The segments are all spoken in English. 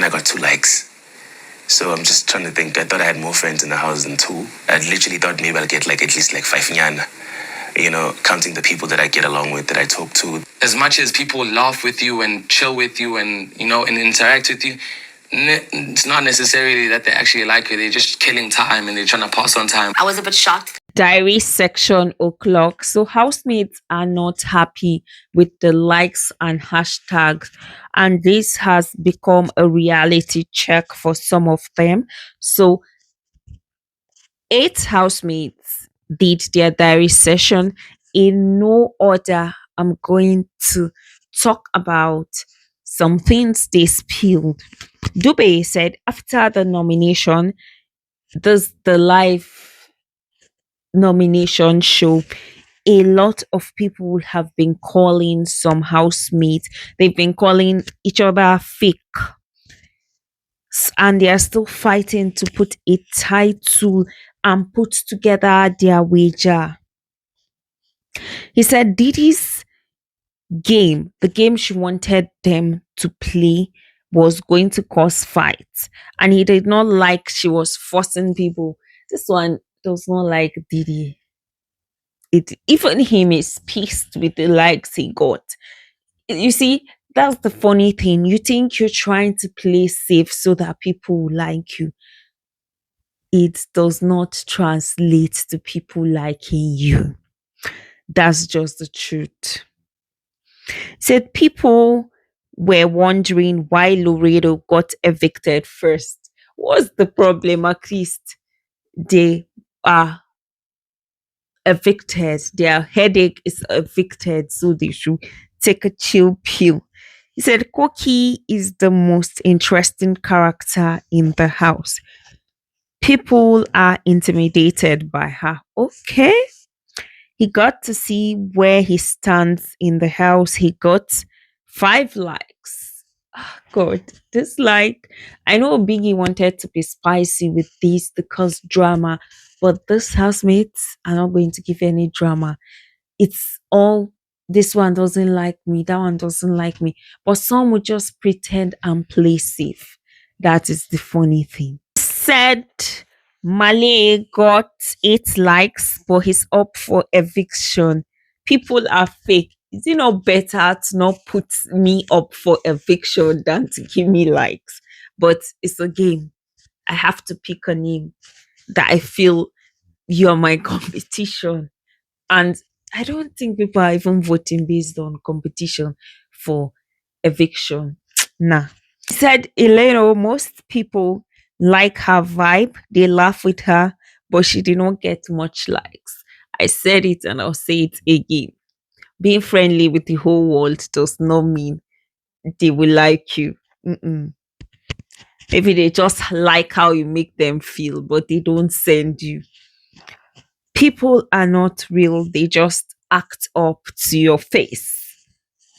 I got 2 likes. So I'm just trying to think. I thought I had more friends in the house than 2. I literally thought maybe I'll get like at least like 5 nyana. You know, counting the people that I get along with, that I talk to. As much as people laugh with you and chill with you and, you know, and interact with you, it's not necessarily that they actually like you. They're just killing time and they're trying to pass on time. I was a bit shocked. Diary section o'clock. So housemates are not happy with the likes and hashtags, and this has become a reality check for some of them. So 8 housemates did their diary session. In no order, I'm going to talk about some things they spilled. Dube said after the nomination, the live nomination show, a lot of people have been calling some housemates. They've been calling each other fake. And they are still fighting to put a title and put together their wager. He said Didi's game, the game she wanted them to play, was going to cause fights. And he did not like she was forcing people. This one does not like Didi. Even him is pissed with the likes he got. You see, that's the funny thing. You think you're trying to play safe so that people will like you. It does not translate to people liking you. That's just the truth. Said people were wondering why Lawerdo got evicted first. What's the problem? At least they are evicted. Their headache is evicted, so they should take a chill pill. He said Kokii is the most interesting character in the house. People are intimidated by her. Okay. He got to see where he stands in the house. He got 5 likes. Ah, God, this like, I know Biggie wanted to be spicy with this because drama, but this housemates are not going to give any drama. It's all, this one doesn't like me, that one doesn't like me. But some would just pretend and play safe. That is the funny thing. Said Malay got 8 likes, but he's up for eviction. People are fake. Is it not better to not put me up for eviction than to give me likes? But it's a game. I have to pick a name that I feel you're my competition. And I don't think people are even voting based on competition for eviction. Nah. He said, Llano, most people like her vibe. They laugh with her, but she did not get much likes. I said it and I'll say it again. Being friendly with the whole world does not mean they will like you. Mm-mm. Maybe they just like how you make them feel, but they don't send you. People are not real, they just act up to your face.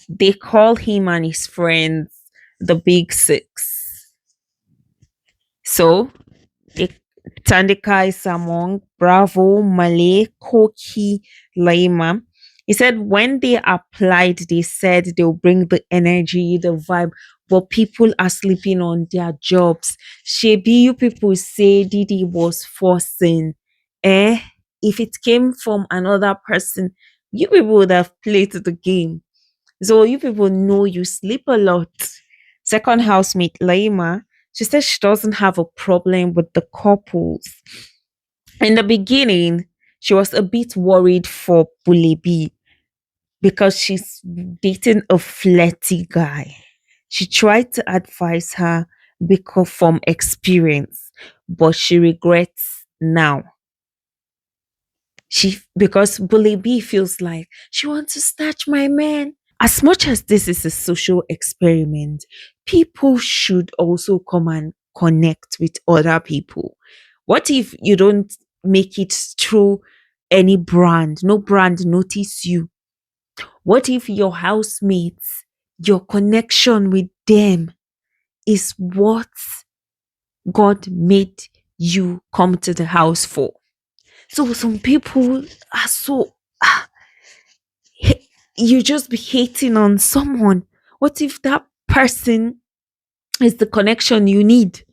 They call him and his friends the Big Six. So, the Thandeka is among Bravo, Malay, Kokii, Laima. He said when they applied, they said they'll bring the energy, the vibe, but people are sleeping on their jobs. Shebi, you people say Didi was forcing. Eh? If it came from another person, you people would have played the game. So you people know you sleep a lot. Second housemate, Laima, she says she doesn't have a problem with the couples. In the beginning, she was a bit worried for Bulebi because she's dating a flirty guy. She tried to advise her because from experience, but she regrets now. Because Bulebi feels like she wants to snatch my man. As much as this is a social experiment, people should also come and connect with other people. What if you don't make it through any brand? No brand notice you. What if your housemates, your connection with them is what God made you come to the house for? So some people are so you just be hating on someone. What if that person It's the connection you need.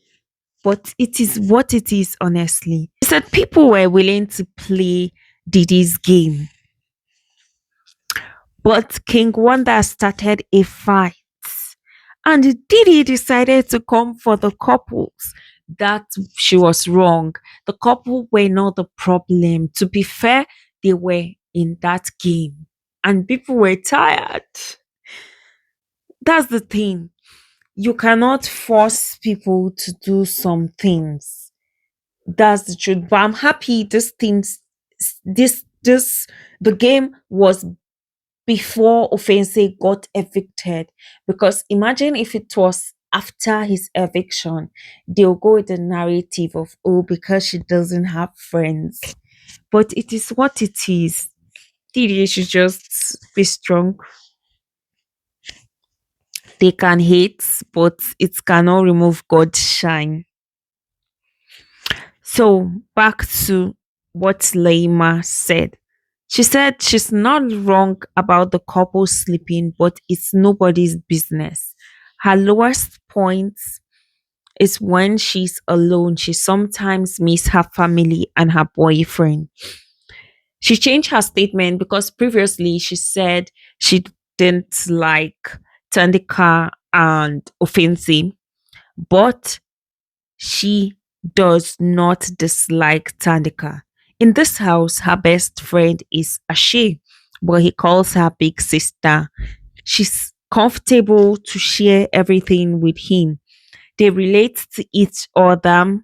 But it is what it is, honestly. He said people were willing to play Didi's game, but King Wanda started a fight. And Didi decided to come for the couples. That she was wrong. The couple were not the problem. To be fair, they were in that game. And people were tired. That's the thing. You cannot force people to do some things. That's the truth. But I'm happy this the game was before Offense got evicted. Because imagine if it was after his eviction, they'll go with the narrative of, oh, because she doesn't have friends. But it is what it is. Didi should just be strong. They can hate, but it cannot remove God's shine. So back to what Laima said. She said she's not wrong about the couple sleeping, but it's nobody's business. Her lowest point is when she's alone. She sometimes miss her family and her boyfriend. She changed her statement because previously she said she didn't like Thandeka and Offense, but she does not dislike Thandeka. In this house, her best friend is Ashe, but he calls her big sister. She's comfortable to share everything with him. They relate to each other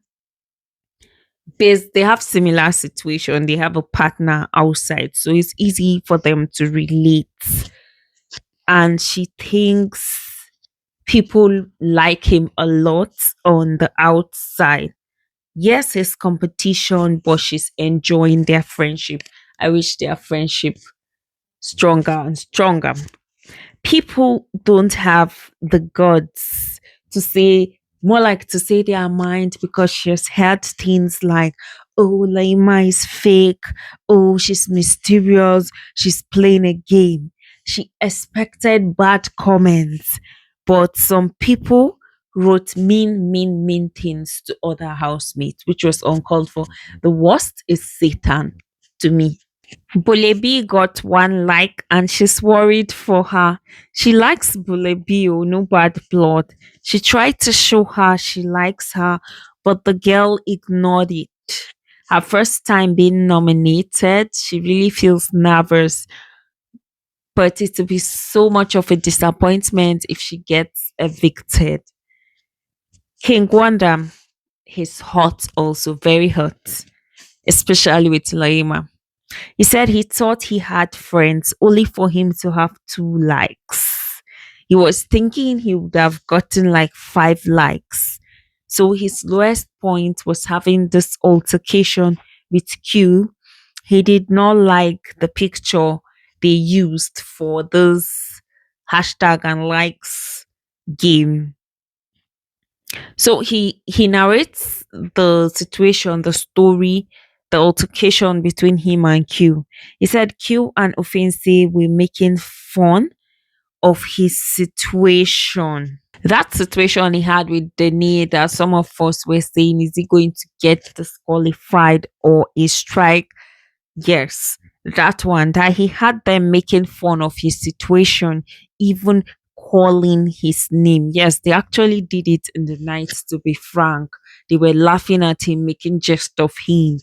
because they have similar situation. They have a partner outside, so it's easy for them to relate. And she thinks people like him a lot on the outside. Yes, it's competition, but she's enjoying their friendship. I wish their friendship stronger and stronger. People don't have the guts to say, more like to say their mind, because she's heard things like, oh, Laima is fake, oh, she's mysterious, she's playing a game. She expected bad comments, but some people wrote mean things to other housemates, which was uncalled for. The worst is Satan to me. Bulebi got one like and she's worried for her. She likes Bulebi, oh, no bad blood. She tried to show her she likes her, but the girl ignored it. Her first time being nominated, she really feels nervous, but it will be so much of a disappointment if she gets evicted. King Wanda, he's hot also, very hot, especially with Laima. He said he thought he had friends only for him to have 2 likes. He was thinking he would have gotten like 5 likes. So his lowest point was having this altercation with Q. He did not like the picture they used for this hashtag and likes game. So he narrates the situation, the story, the altercation between him and Q. He said Q and Offense were making fun of his situation. That situation he had with Dene, that some of us were saying, is he going to get disqualified or a strike? Yes, that one, that he had them making fun of his situation, even calling his name. Yes, they actually did it in the night, to be frank. They were laughing at him, making jest of him.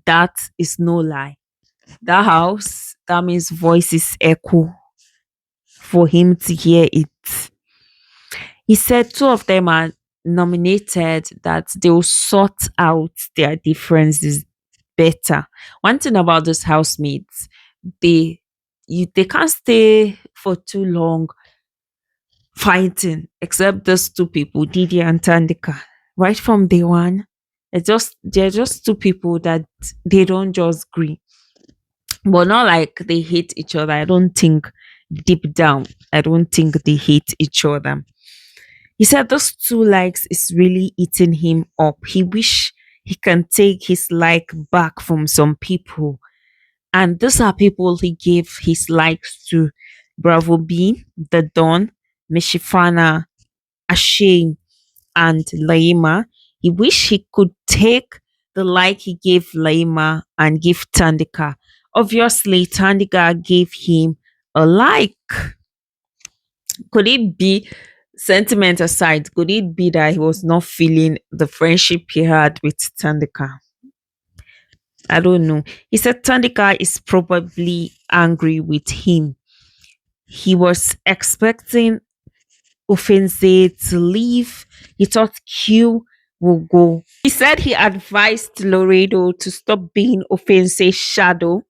That is no lie. That house, that means voices echo for him to hear it. He said two of them are nominated, that they will sort out their differences better. One thing about those housemates, they they can't stay for too long fighting, except those two people, Didi and Thandeka. Right from day one, they're just two people that they don't just agree. But not like they hate each other. I don't think deep down, I don't think they hate each other. He said those 2 likes is really eating him up. He wish he can take his like back from some people. And these are people he gave his likes to: Bravo B, TheDon, Mshefane, Ashane and Laima. He wished he could take the like he gave Laima and give Thandeka. Obviously, Thandeka gave him a like. Could it be, sentiment aside, could it be that he was not feeling the friendship he had with Thandeka? I don't know. He said Thandeka is probably angry with him. He was expecting Offense to leave. He thought Q will go. He said he advised Lawerdo to stop being Offense's shadow.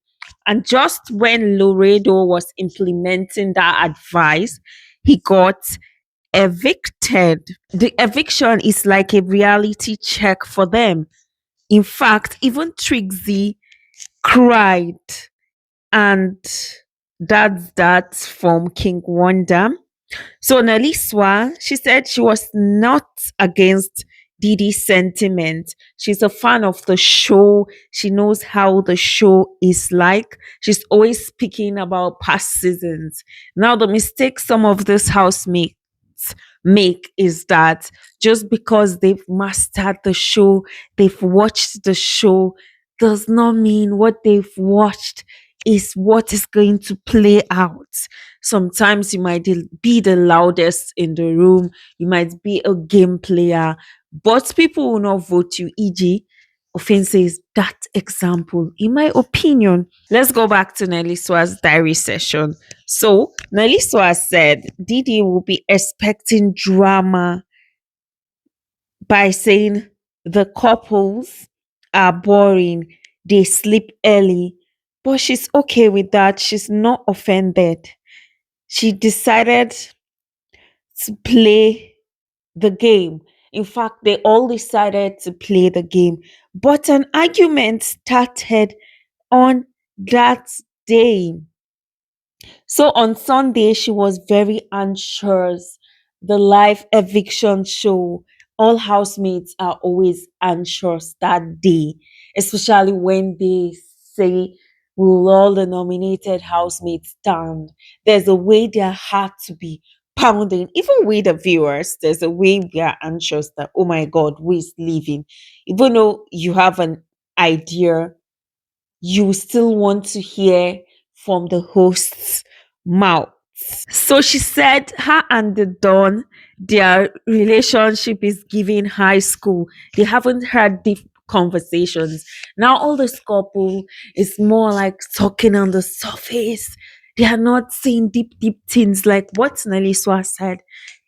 And just when Lawerdo was implementing that advice, he got evicted. The eviction is like a reality check for them. In fact, even Trixie cried, and that's that from King Wanda. So Neliswa, she said she was not against Didi's sentiment. She's a fan of the show. She knows how the show is like. She's always speaking about past seasons. Now, the mistake some of these housemates make is that just because they've mastered the show, they've watched the show, does not mean what they've watched is what is going to play out. Sometimes you might be the loudest in the room, you might be a game player, but people will not vote you. E.g., Offense is that example, in my opinion. Let's go back to Neliswa's diary session. So, Neliswa said Didi will be expecting drama by saying the couples are boring, they sleep early, but she's okay with that. She's not offended. She decided to play the game. In fact, they all decided to play the game. But an argument started on that day. So on Sunday, she was very anxious. The live eviction show, all housemates are always anxious that day, especially when they say, will all the nominated housemates stand? There's a way their heart to be pounding. Even with the viewers, there's a way we are anxious that, oh my God, who is leaving? Even though you have an idea, you still want to hear from the host's mouth. So she said her and the Don, their relationship is giving high school. They haven't had deep conversations. Now all this couple is more like talking on the surface. They are not saying deep things like what Neliswa said.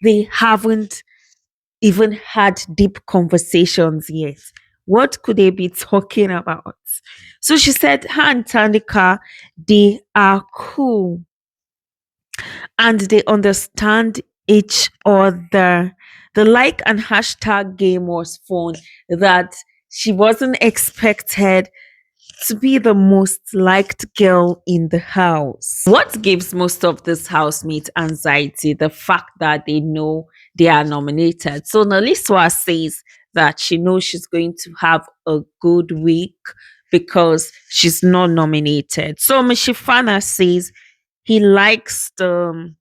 They haven't even had deep conversations yet. What could they be talking about? So she said her and Thandeka, they are cool and they understand each other. The like and hashtag game was fun, that she wasn't expected to be the most liked girl in the house. What gives most of this housemate anxiety? The fact that they know they are nominated. So Neliswa says that she knows she's going to have a good week because she's not nominated. So Mshefane says he likes the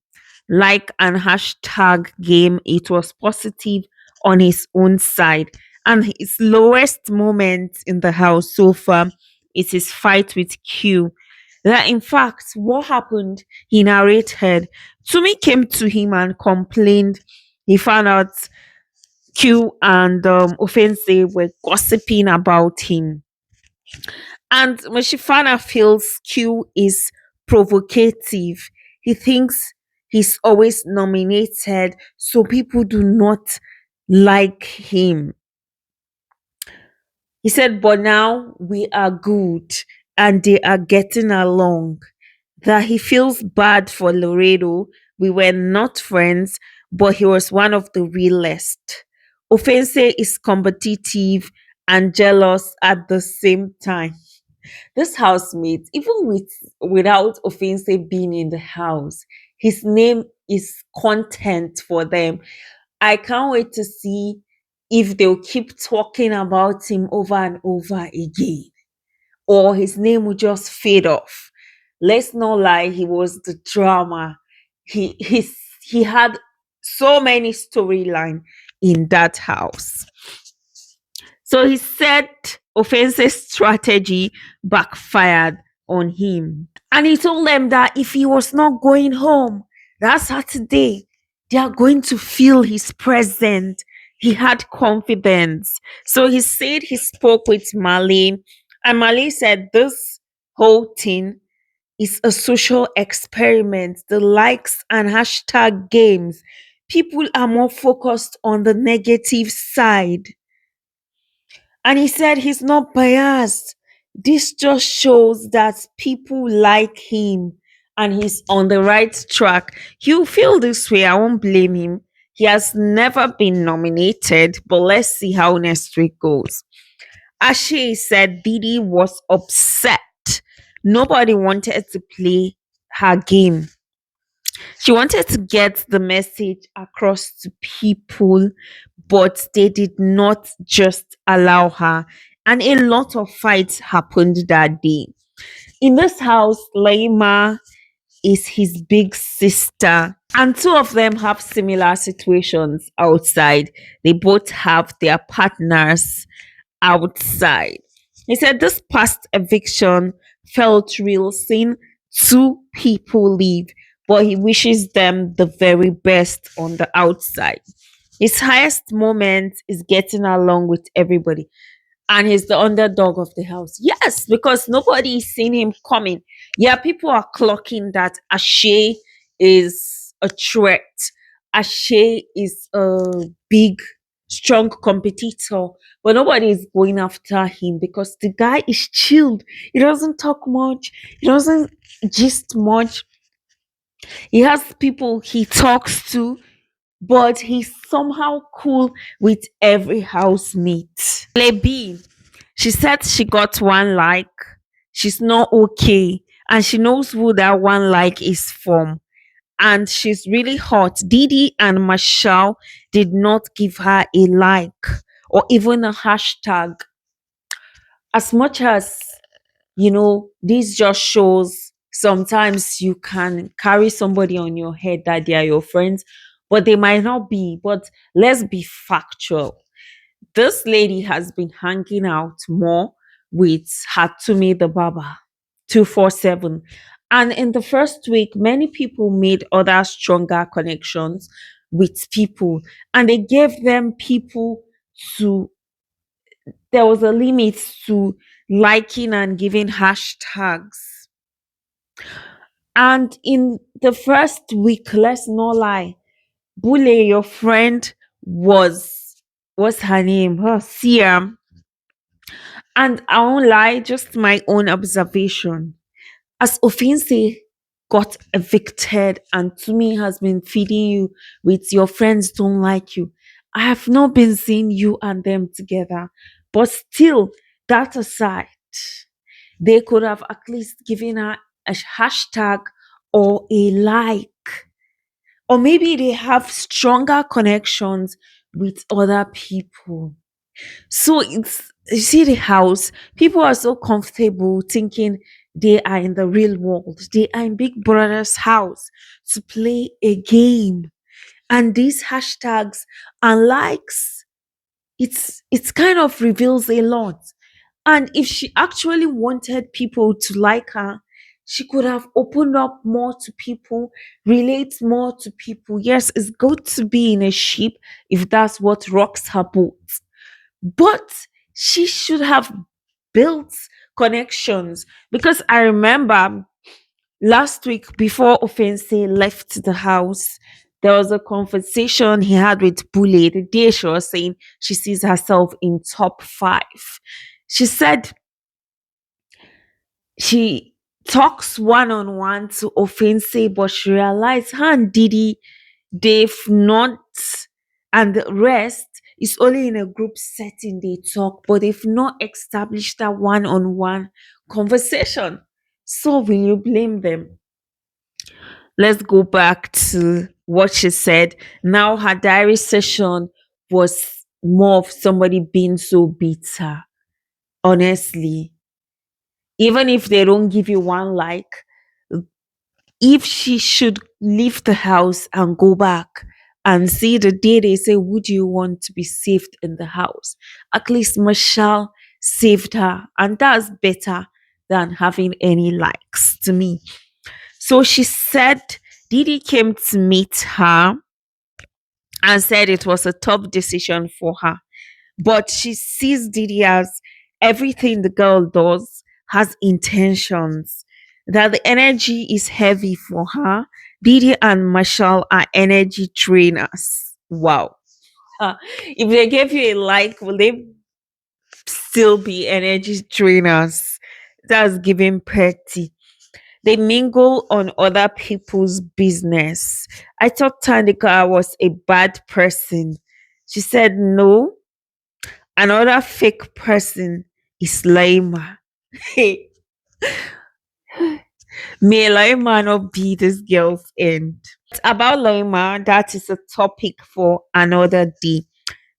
like and hashtag game. It was positive on his own side. And his lowest moment in the house so far is his fight with Q. That in fact, what happened, he narrated. Tumi came to him and complained. He found out Q and Offense were gossiping about him. And Mshefane feels Q is provocative. He thinks he's always nominated, so people do not like him. He said, but now we are good and they are getting along. That he feels bad for Lawerdo. We were not friends, but he was one of the realest. Offense is competitive and jealous at the same time. This housemate, even without Offense being in the house, his name is content for them. I can't wait to see if they'll keep talking about him over and over again, or his name will just fade off. Let's not lie, he was the drama. He had So many storyline in that house. So he said Offense's strategy backfired on him. And he told them that if he was not going home that Saturday, they are going to feel his presence. He had confidence. So he said he spoke with Mali, and Mali said this whole thing is a social experiment. The likes and hashtag games. People are more focused on the negative side. And he said he's not biased. This just shows that people like him and he's on the right track. He'll feel this way. I won't blame him. He has never been nominated, but let's see how next week goes. Ashe said Didi was upset. Nobody wanted to play her game. She wanted to get the message across to people, but they did not just allow her. And a lot of fights happened that day. In this house, Laima is his big sister, and two of them have similar situations outside. They both have their partners outside. He said this past eviction felt real, seeing two people leave, but he wishes them the very best on the outside. His highest moment is getting along with everybody, and he's the underdog of the house. Yes, because nobody is seeing him coming. Yeah, people are clocking that Ashe is a threat. Ashe is a big, strong competitor, but nobody is going after him because the guy is chilled. He doesn't talk much. He doesn't gist much. He has people he talks to, but he's somehow cool with every housemate. Lady, she said she got one like. She's not okay. And she knows who that one like is from. And she's really hot. Didi and Mashel did not give her a like or even a hashtag. As much as, this just shows sometimes you can carry somebody on your head that they are your friends, but they might not be. But let's be factual. This lady has been hanging out more with her Tumi the Barber 247. And in the first week, many people made other stronger connections with people, and they gave them people to, there was a limit to liking and giving hashtags. And in the first week, let's not lie, Bule, your friend, was, what's her name? Her Siam. And I won't lie, just my own observation. As Offense got evicted and Tumi has been feeding you with your friends don't like you, I have not been seeing you and them together. But still, that aside, they could have at least given her a hashtag or a like. Or maybe they have stronger connections with other people. So it's, you see the house, people are so comfortable thinking they are in the real world. They are in Big Brother's house to play a game. And these hashtags and likes, it's kind of reveals a lot. And if she actually wanted people to like her, she could have opened up more to people, relate more to people. Yes, it's good to be in a ship if that's what rocks her boat, but she should have built connections, because I remember last week before Offense left the house, there was a conversation he had with Bule the day she was saying she sees herself in top 5. She said she talks one-on-one to Offense, but she realized her and Didi, they've not, and the rest is only in a group setting they talk, but they've not established that one-on-one conversation. So will you blame them? Let's go back to what she said. Now her diary session was more of somebody being so bitter. Honestly, even if they don't give you one like, if she should leave the house and go back and see the day they say, would you want to be saved in the house? At least Mashel saved her. And that's better than having any likes to me. So she said Didi came to meet her and said it was a tough decision for her. But she sees Didi as everything the girl does has intentions, that the energy is heavy for her. Didi and Mashel are energy trainers. Wow. If they gave you a like, will they still be energy trainers? That's giving petty. They mingle on other people's business. I thought Thandeka was a bad person. She said, no, another fake person is Laima. Hey, may Laima not be this girl's end. About Laima, that is a topic for another day.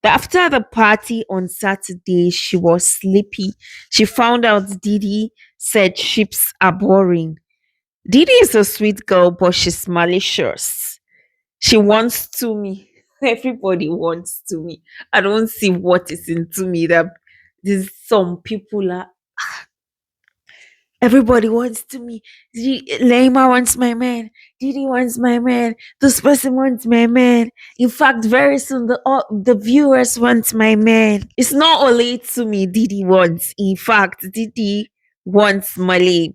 After the party on Saturday, she was sleepy. She found out Didi said ships are boring. Didi is a sweet girl, but she's malicious. She wants to me. Everybody wants to me. I don't see what is into me that there's some people are. Everybody wants to me. Leima wants my man. Didi wants my man. This person wants my man. In fact, very soon the viewers want my man. It's not only to me Didi wants. In fact, Didi wants Malay.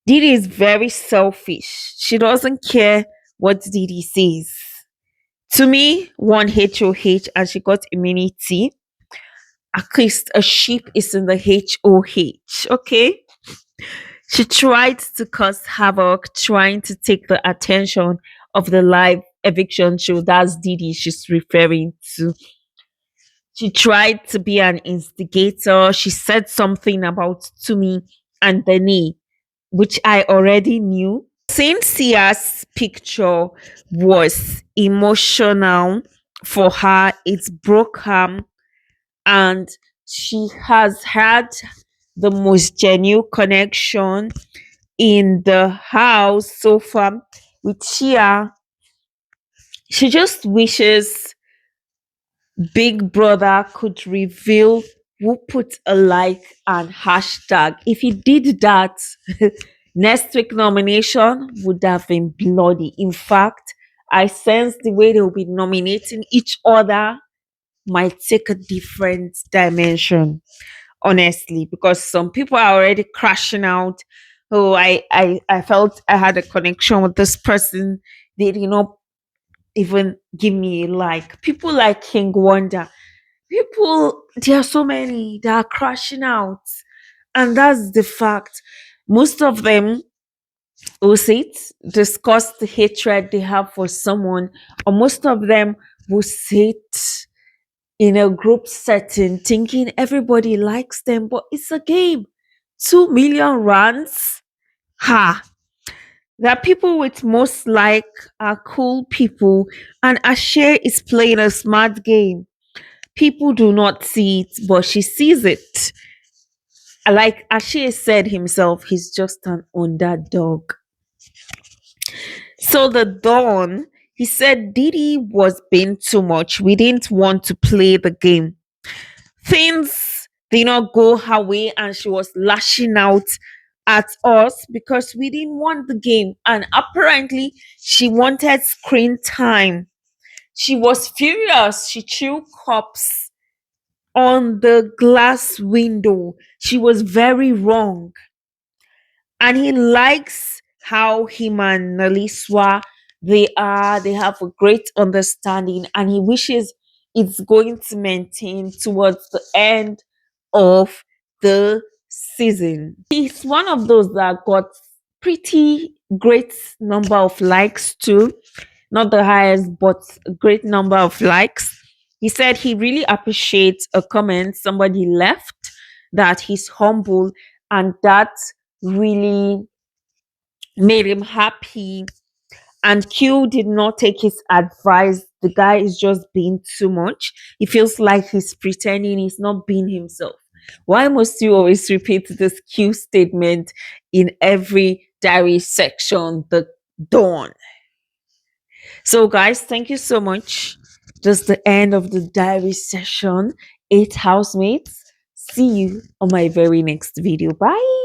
Didi is very selfish. She doesn't care what Didi says. To me, one HOH and she got immunity. At least a sheep is in the HOH. Okay. She tried to cause havoc, trying to take the attention of the live eviction show. That's Didi she's referring to. She tried to be an instigator. She said something about Tumi and Dene, which I already knew. Saint Sia's picture was emotional for her. It broke her, and she has had the most genuine connection in the house so far with Chia. She just wishes Big Brother could reveal who put a like and hashtag. If he did that, next week nomination would have been bloody. In fact, I sense the way they'll be nominating each other might take a different dimension, honestly, because some people are already crashing out. Oh, I felt I had a connection with this person. They did not even give me a like. People like King Wanda. People, there are so many that are crashing out. And that's the fact. Most of them will sit, discuss the hatred they have for someone, or most of them will sit in a group setting thinking everybody likes them, but it's a game. 2 million runs. Ha! The people with most like are cool people, and Ashe is playing a smart game. People do not see it, but she sees it. Like Ashe said himself, he's just an underdog. So TheDon, he said Didi was being too much. We didn't want to play the game. Things did not go her way, and she was lashing out at us because we didn't want the game. And apparently, she wanted screen time. She was furious. She threw cups on the glass window. She was very wrong. And he likes how him and Neliswa they have a great understanding, and he wishes it's going to maintain towards the end of the season. He's one of those that got pretty great number of likes too, not the highest but a great number of likes. He said he really appreciates a comment somebody left, that he's humble, and that really made him happy. And Q did not take his advice. The guy is just being too much. He feels like he's pretending, he's not being himself. Why must you always repeat this Q statement in every diary section? The Dawn. So, guys, thank you so much. Just the end of the diary session. 8 housemates. See you on my very next video. Bye.